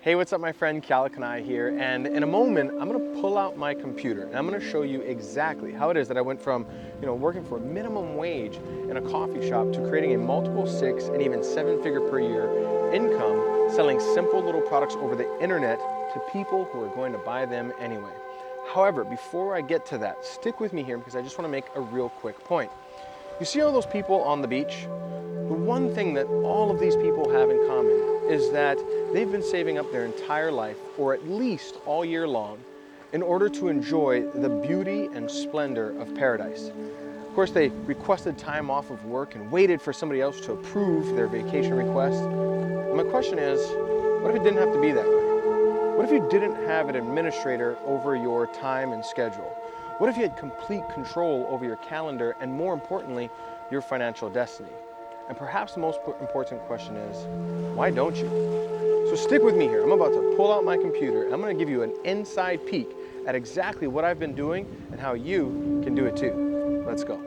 Hey, what's up, my friend? Kalakani here, and in a moment I'm going to pull out my computer and I'm going to show you exactly how it is that I went from working for a minimum wage in a coffee shop to creating a multiple 6 and even 7-figure per year income selling simple little products over the internet to people who are going to buy them anyway. However, before I get to that, stick with me here because I just want to make a real quick point. You see all those people on the beach? The one thing that all of these people have in common is that they've been saving up their entire life, or at least all year long, in order to enjoy the beauty and splendor of paradise. Of course, they requested time off of work and waited for somebody else to approve their vacation request. And my question is, what if it didn't have to be that way? What if you didn't have an administrator over your time and schedule? What if you had complete control over your calendar and, more importantly, your financial destiny? And perhaps the most important question is, why don't you? So stick with me here. I'm about to pull out my computer and I'm going to give you an inside peek at exactly what I've been doing and how you can do it too. Let's go.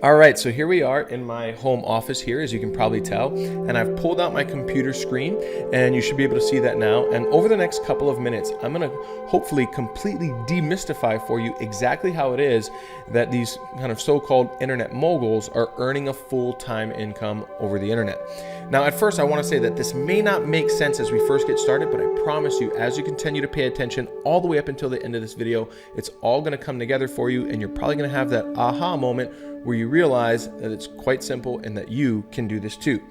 All right, so here we are in my home office here, as you can probably tell, and I've pulled out my computer screen and you should be able to see that now. And over the next couple of minutes, I'm gonna hopefully completely demystify for you exactly how it is that these kind of so-called internet moguls are earning a full-time income over the internet. Now, at first, I wanna say that this may not make sense as we first get started, but I promise you, as you continue to pay attention all the way up until the end of this video, it's all gonna come together for you, and you're probably gonna have that aha moment where you realize that it's quite simple and that you can do this too.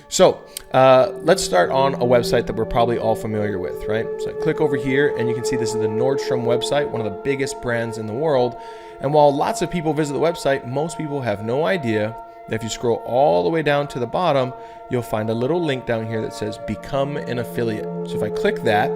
So let's start on a website that we're probably all familiar with, right? So I click over here and you can see this is the Nordstrom website, one of the biggest brands in the world. And while lots of people visit the website, most people have no idea that if you scroll all the way down to the bottom, you'll find a little link down here that says become an affiliate. So if I click that,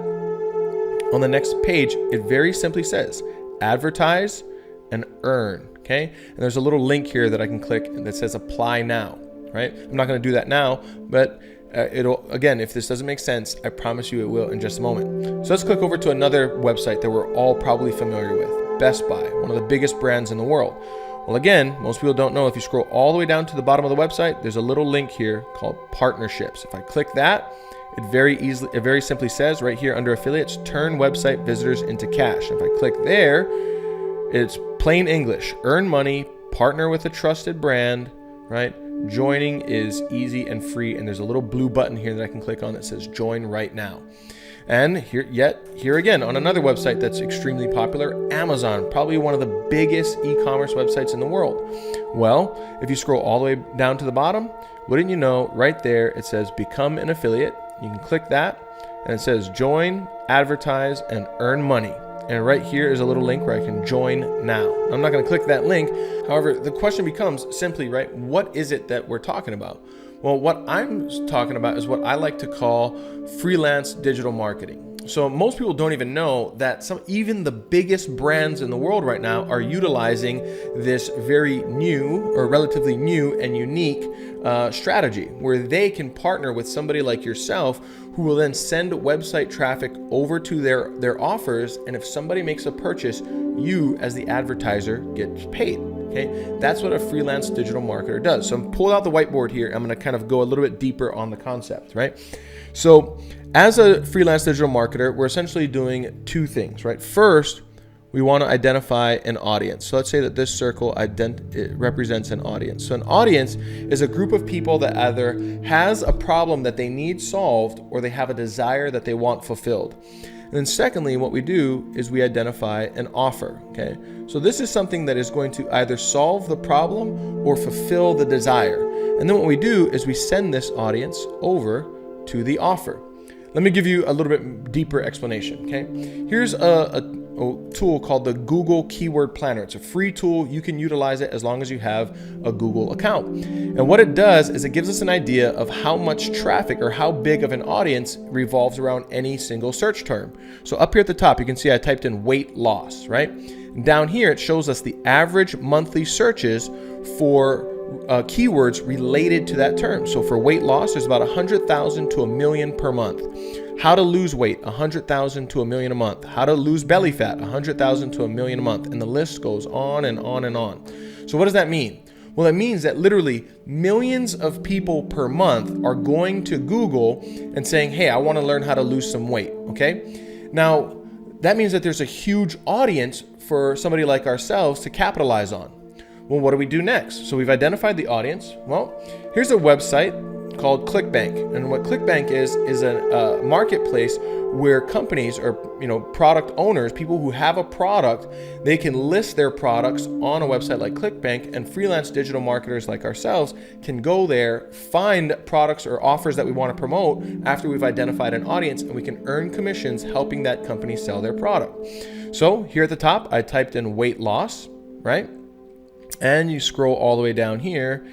on the next page, it very simply says advertise and earn. Okay, and there's a little link here that I can click that says apply now, right? I'm not going to do that now, but it'll, again, if this doesn't make sense, I promise you it will in just a moment. So let's click over to another website that we're all probably familiar with, Best Buy, one of the biggest brands in the world. Well, again, most people don't know, if you scroll all the way down to the bottom of the website, there's a little link here called partnerships. If I click that, it very simply says right here under affiliates, turn website visitors into cash. If I click there, it's plain English, earn money, partner with a trusted brand, right? Joining is easy and free. And there's a little blue button here that I can click on that says join right now. And here again, on another website that's extremely popular, Amazon, probably one of the biggest e-commerce websites in the world. Well, if you scroll all the way down to the bottom, wouldn't you know, right there, it says become an affiliate. You can click that and it says join, advertise, and earn money. And right here is a little link where I can join now. I'm not going to click that link. However, the question becomes simply, right, what is it that we're talking about? Well, what I'm talking about is what I like to call freelance digital marketing. So most people don't even know that even the biggest brands in the world right now are utilizing this very new or relatively new and unique strategy where they can partner with somebody like yourself who will then send website traffic over to their offers. And if somebody makes a purchase, you as the advertiser gets paid. Okay, that's what a freelance digital marketer does. So I'm pulling out the whiteboard here. I'm going to kind of go a little bit deeper on the concept, right? So as a freelance digital marketer, we're essentially doing two things, right? First, we want to identify an audience. So let's say that this circle it represents an audience. So an audience is a group of people that either has a problem that they need solved or they have a desire that they want fulfilled. And then secondly, what we do is we identify an offer, okay? So this is something that is going to either solve the problem or fulfill the desire. And then what we do is we send this audience over to the offer. Let me give you a little bit deeper explanation, okay? Here's a tool called the Google Keyword Planner. It's a free tool. You can utilize it as long as you have a Google account. And what it does is it gives us an idea of how much traffic or how big of an audience revolves around any single search term. So up here at the top, you can see I typed in weight loss, right? And down here, it shows us the average monthly searches for keywords related to that term. So for weight loss, there's about 100,000 to 1 million per month. How to lose weight, 100,000 to 1 million a month. How to lose belly fat, 100,000 to 1 million a month. And the list goes on and on and on. So what does that mean? Well, it means that literally millions of people per month are going to Google and saying, hey, I want to learn how to lose some weight, okay? Now, that means that there's a huge audience for somebody like ourselves to capitalize on. Well, what do we do next? So we've identified the audience. Well, here's a website called ClickBank. And what ClickBank is a marketplace where companies or product owners, people who have a product, they can list their products on a website like ClickBank, and freelance digital marketers like ourselves can go there, find products or offers that we want to promote after we've identified an audience, and we can earn commissions helping that company sell their product. So here at the top, I typed in weight loss, right? And you scroll all the way down here,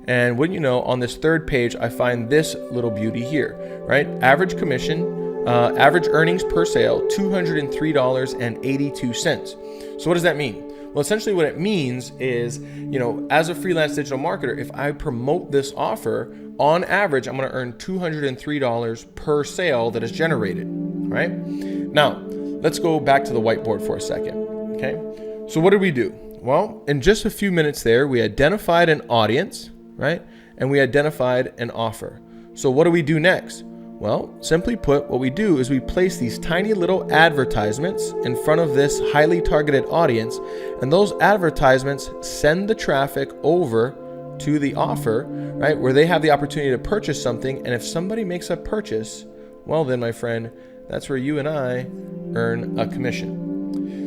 and wouldn't you know, on this third page, I find this little beauty here, right? Average commission, average earnings per sale, $203.82. So what does that mean? Well, essentially what it means is, as a freelance digital marketer, if I promote this offer, on average, I'm going to earn $203 per sale that is generated, right? Now, let's go back to the whiteboard for a second, okay? So what did we do? Well, in just a few minutes there, we identified an audience, right? And we identified an offer. So what do we do next? Well, simply put, what we do is we place these tiny little advertisements in front of this highly targeted audience, and those advertisements send the traffic over to the offer, right? Where they have the opportunity to purchase something. And if somebody makes a purchase, well then, my friend, that's where you and I earn a commission.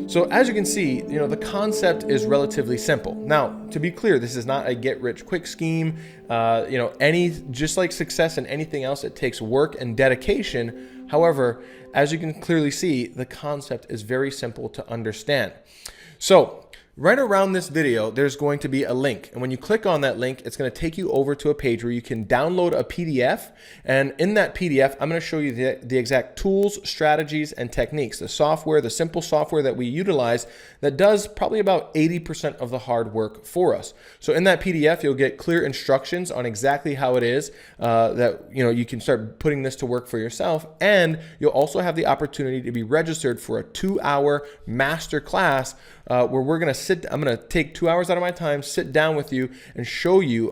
So as you can see, the concept is relatively simple. Now, to be clear, this is not a get-rich-quick scheme. Just like success and anything else, it takes work and dedication. However, as you can clearly see, the concept is very simple to understand. So right around this video, there's going to be a link. And when you click on that link, it's going to take you over to a page where you can download a PDF. And in that PDF, I'm going to show you the exact tools, strategies, and techniques, the simple software that we utilize that does probably about 80% of the hard work for us. So in that PDF, you'll get clear instructions on exactly how it is that you can start putting this to work for yourself. And you'll also have the opportunity to be registered for a 2-hour master class where we're going to I'm going to take 2 hours out of my time, sit down with you and show you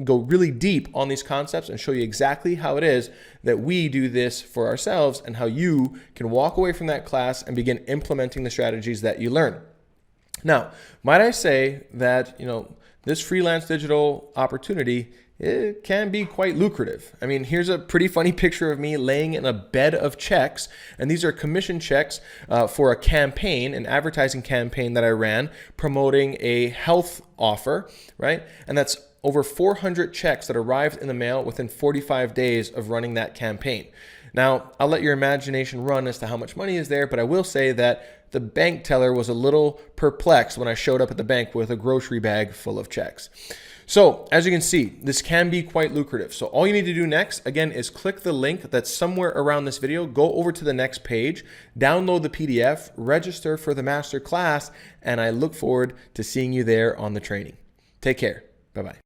go really deep on these concepts and show you exactly how it is that we do this for ourselves and how you can walk away from that class and begin implementing the strategies that you learn. Now, might I say that, this freelance digital opportunity, it can be quite lucrative. I mean, here's a pretty funny picture of me laying in a bed of checks, and these are commission checks for a campaign, an advertising campaign that I ran promoting a health offer, right? And that's over 400 checks that arrived in the mail within 45 days of running that campaign. Now, I'll let your imagination run as to how much money is there, but I will say that the bank teller was a little perplexed when I showed up at the bank with a grocery bag full of checks. So as you can see, this can be quite lucrative. So all you need to do next, again, is click the link that's somewhere around this video, go over to the next page, download the PDF, register for the master class, and I look forward to seeing you there on the training. Take care. Bye-bye.